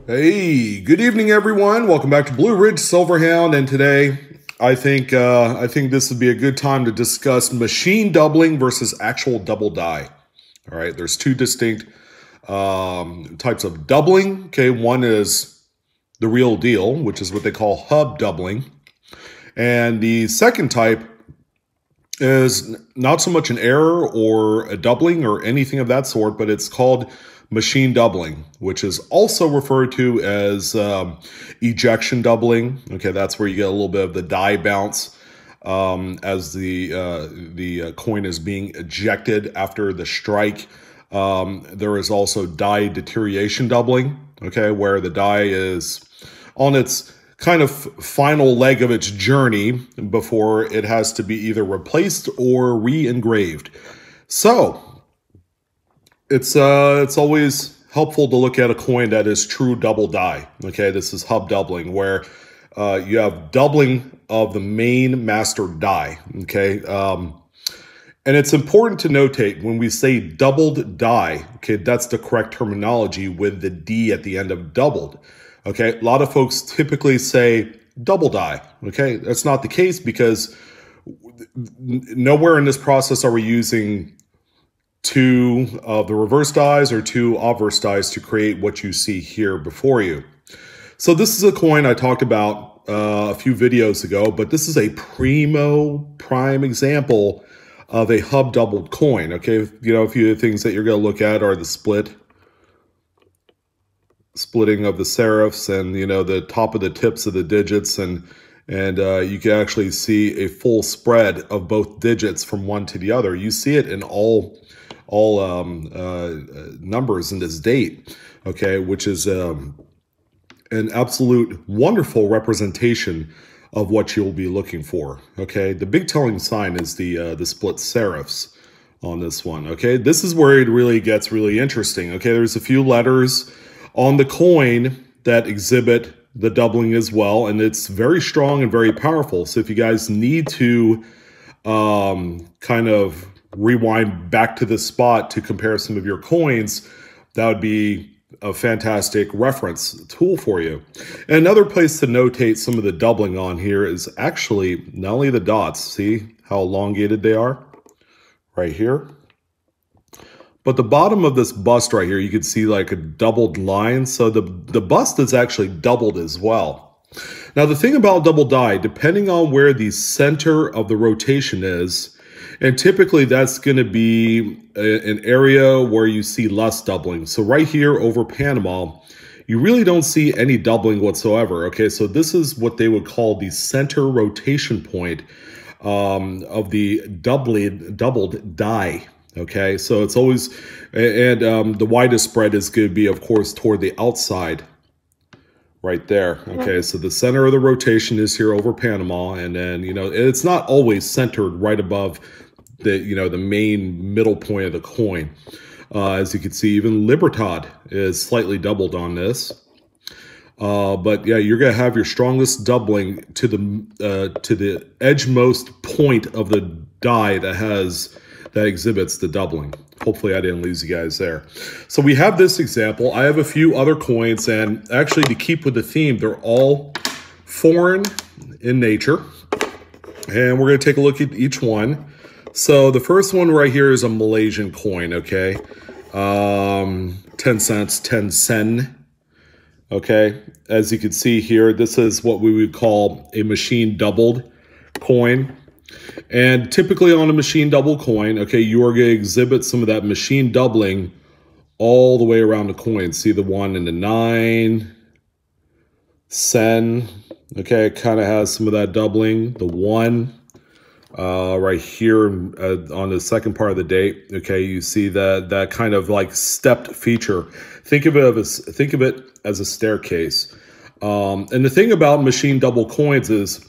Hey, good evening, everyone. Welcome back to Blue Ridge Silverhound, and today I think this would be a good time to discuss machine doubling versus actual double die. All right, there's two distinct types of doubling. Okay, one is the real deal, which is what they call hub doubling, and the second type is not so much an error or a doubling or anything of that sort, but it's called machine doubling, which is also referred to as ejection doubling. Okay, that's where you get a little bit of the die bounce as the coin is being ejected after the strike. There is also die deterioration doubling, okay, where the die is on its kind of final leg of its journey before it has to be either replaced or re-engraved. So it's always helpful to look at a coin that is true double die. Okay, this is hub doubling, where you have doubling of the main master die. Okay, and it's important to notate when we say doubled die. Okay, that's the correct terminology with the D at the end of doubled. Okay, a lot of folks typically say double die. Okay, that's not the case because nowhere in this process are we using two of the reverse dies or two obverse dies to create what you see here before you. So this is a coin I talked about a few videos ago, but this is a prime example of a hub doubled coin. Okay, you know, a few of the things that you're going to look at are the splitting of the serifs, and you know, the top of the tips of the digits, and you can actually see a full spread of both digits from one to the other. You see it in all numbers in this date, okay, which is an absolute wonderful representation of what you'll be looking for. Okay, the big telling sign is the split serifs on this one. Okay, this is where it really gets really interesting. Okay, there's a few letters on the coin that exhibit the doubling as well, and it's very strong and very powerful. So if you guys need to kind of rewind back to this spot to compare some of your coins, that would be a fantastic reference tool for you. And another place to notate some of the doubling on here is actually not only the dots, see how elongated they are right here, but the bottom of this bust right here, you can see like a doubled line. So the bust is actually doubled as well. Now, the thing about double die, depending on where the center of the rotation is, and typically that's going to be an area where you see less doubling. So right here over Panama, you really don't see any doubling whatsoever. Okay, so this is what they would call the center rotation point of the doubled die. Okay, so it's always, and the widest spread is going to be, of course, toward the outside right there. Okay, so the center of the rotation is here over Panama, and then, you know, it's not always centered right above the, you know, the main middle point of the coin. As you can see, even Libertad is slightly doubled on this. But yeah, you're going to have your strongest doubling to the edgemost point of the die that exhibits the doubling. Hopefully I didn't lose you guys there. So we have this example. I have a few other coins, and actually, to keep with the theme, they're all foreign in nature. And we're going to take a look at each one. So the first one right here is a Malaysian coin, okay? 10 cents, 10 sen. Okay, as you can see here, this is what we would call a machine doubled coin. And typically on a machine double coin, okay, you are going to exhibit some of that machine doubling all the way around the coin. See the 1 and the 9, sen, okay, it kind of has some of that doubling. The 1 right here on the second part of the date, okay, you see that kind of like stepped feature. Think of it as a staircase. And the thing about machine double coins is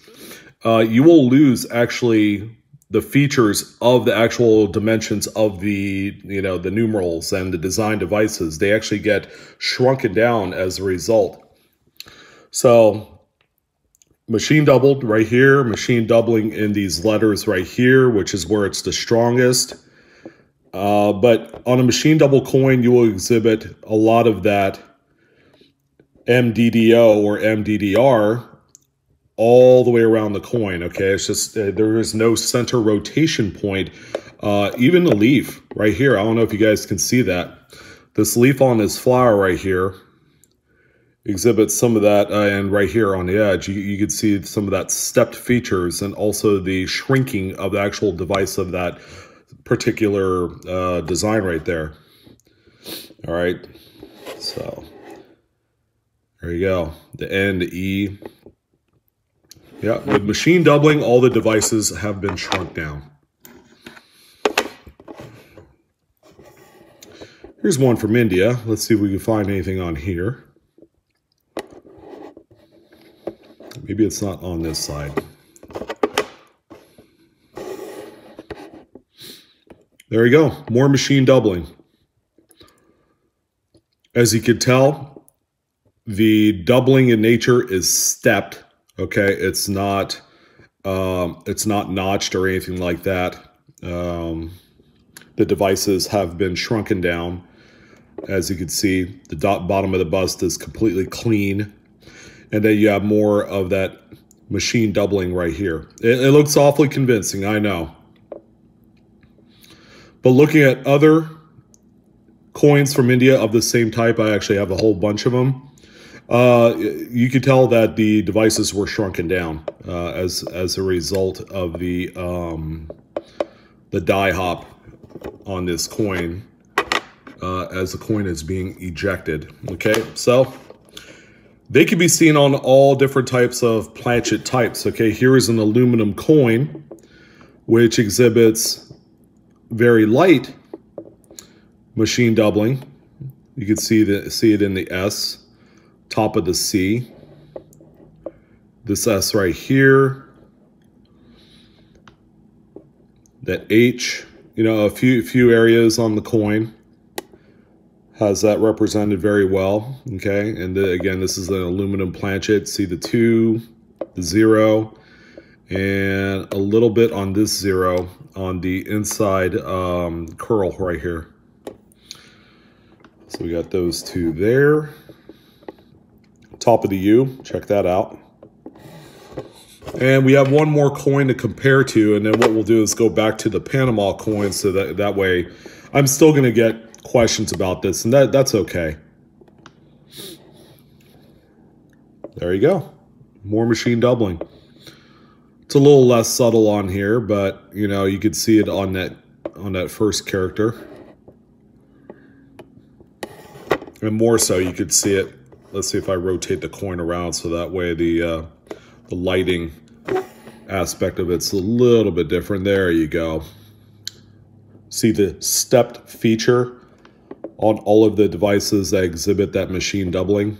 you will lose actually the features of the actual dimensions of the, you know, the numerals and the design devices. They actually get shrunken down as a result. So machine doubled right here, machine doubling in these letters right here, which is where it's the strongest. But on a machine double coin, you will exhibit a lot of that MDDO or MDDR all the way around the coin. Okay, it's just there is no center rotation point. Even the leaf right here, I don't know if you guys can see that. This leaf on this flower right here exhibits some of that, and right here on the edge, you can see some of that stepped features and also the shrinking of the actual device of that particular design right there. All right, so there you go. The N, the E. Yeah, with machine doubling, all the devices have been shrunk down. Here's one from India. Let's see if we can find anything on here. Maybe it's not on this side. There you go. More machine doubling. As you can tell, the doubling in nature is stepped. Okay, it's not notched or anything like that. The devices have been shrunken down. As you can see, the bottom of the bust is completely clean. And then you have more of that machine doubling right here. It looks awfully convincing, I know. But looking at other coins from India of the same type, I actually have a whole bunch of them. You could tell that the devices were shrunken down as a result of the die hop on this coin as the coin is being ejected. Okay, so they can be seen on all different types of planchet types. Okay, here is an aluminum coin which exhibits very light machine doubling. You can see it in the S, top of the C, this S right here, that H, you know, a few areas on the coin has that represented very well. Okay, and again, this is an aluminum planchet. See the 2, the 0, and a little bit on this 0 on the inside curl right here. So we got those 2 there. Top of the U, check that out. And we have one more coin to compare to, and then what we'll do is go back to the Panama coin, so that way I'm still going to get questions about this, and that's okay. There you go. More machine doubling. It's a little less subtle on here, but you know, you could see it on that first character. And more so, you could see it. Let's see if I rotate the coin around so that way the lighting aspect of it's a little bit different. There you go. See the stepped feature on all of the devices that exhibit that machine doubling.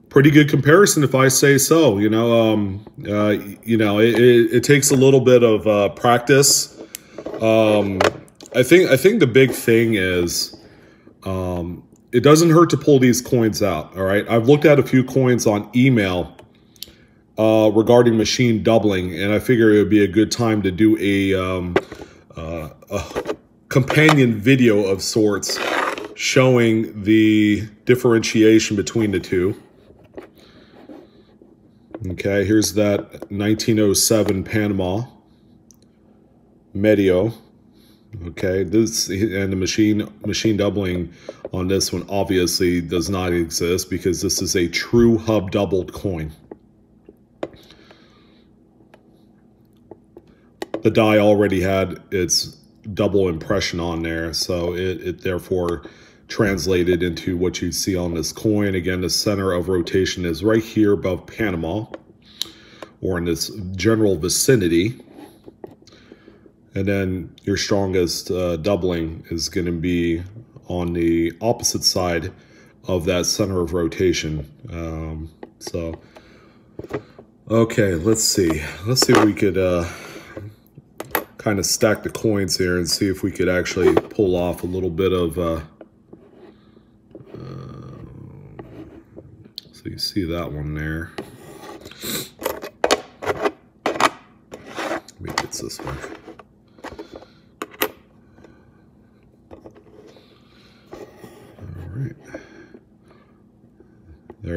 Pretty good comparison, if I say so. You know, it takes a little bit of practice. I think the big thing is it doesn't hurt to pull these coins out. All right, I've looked at a few coins on email regarding machine doubling, and I figure it would be a good time to do a companion video of sorts showing the differentiation between the two. Okay, here's that 1907 Panama Medio. Okay, this and the machine doubling on this one obviously does not exist because this is a true hub doubled coin. The die already had its double impression on there, so it therefore translated into what you see on this coin. Again, the center of rotation is right here above Panama, or in this general vicinity. And then your strongest doubling is going to be on the opposite side of that center of rotation. Okay, let's see. Let's see if we could kind of stack the coins here and see if we could actually pull off a little bit of... so you see that one there. Maybe it's this one.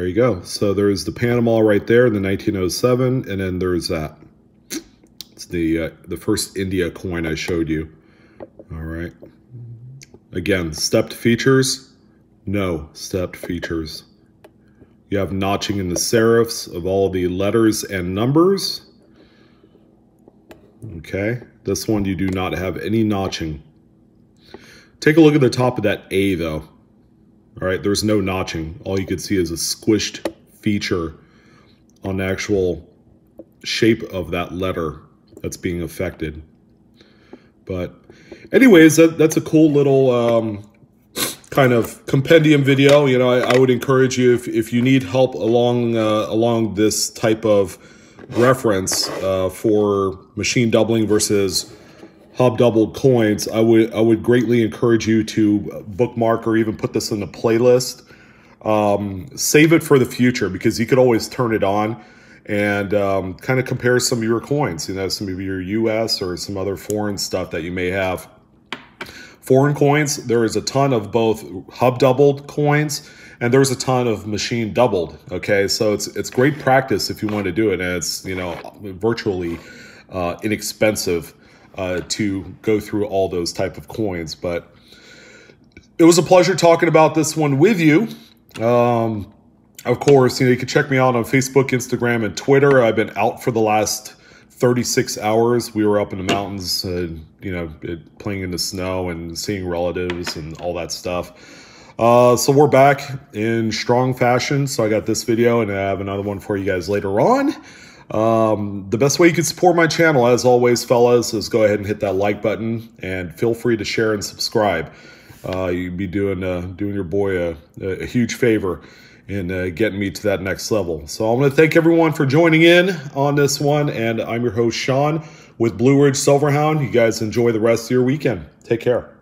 you go. So there's the Panama right there, the 1907, and then there's that. It's the first India coin I showed you. All right. Again, stepped features, no stepped features. You have notching in the serifs of all the letters and numbers. Okay, this one you do not have any notching. Take a look at the top of that A though. All right, there's no notching. All you can see is a squished feature on the actual shape of that letter that's being affected. But anyways, that's a cool little kind of compendium video. You know, I would encourage you, if you need help along this type of reference for machine doubling versus hub doubled coins, I would greatly encourage you to bookmark or even put this in a playlist. Save it for the future, because you could always turn it on and kind of compare some of your coins, you know, some of your US or some other foreign stuff that you may have. Foreign coins, there is a ton of both hub doubled coins and there's a ton of machine doubled. Okay, so it's great practice if you want to do it, and it's, you know, virtually inexpensive to go through all those type of coins. But it was a pleasure talking about this one with you. Of course, you know, you can check me out on Facebook, Instagram, and Twitter. I've been out for the last 36 hours. We were up in the mountains, you know, playing in the snow and seeing relatives and all that stuff. So we're back in strong fashion. So I got this video and I have another one for you guys later on. The best way you can support my channel, as always, fellas, is go ahead and hit that like button and feel free to share and subscribe. You'd be doing your boy a huge favor in getting me to that next level. So I'm going to thank everyone for joining in on this one, and I'm your host, Sean, with Blue Ridge Silverhound. You guys enjoy the rest of your weekend. Take care.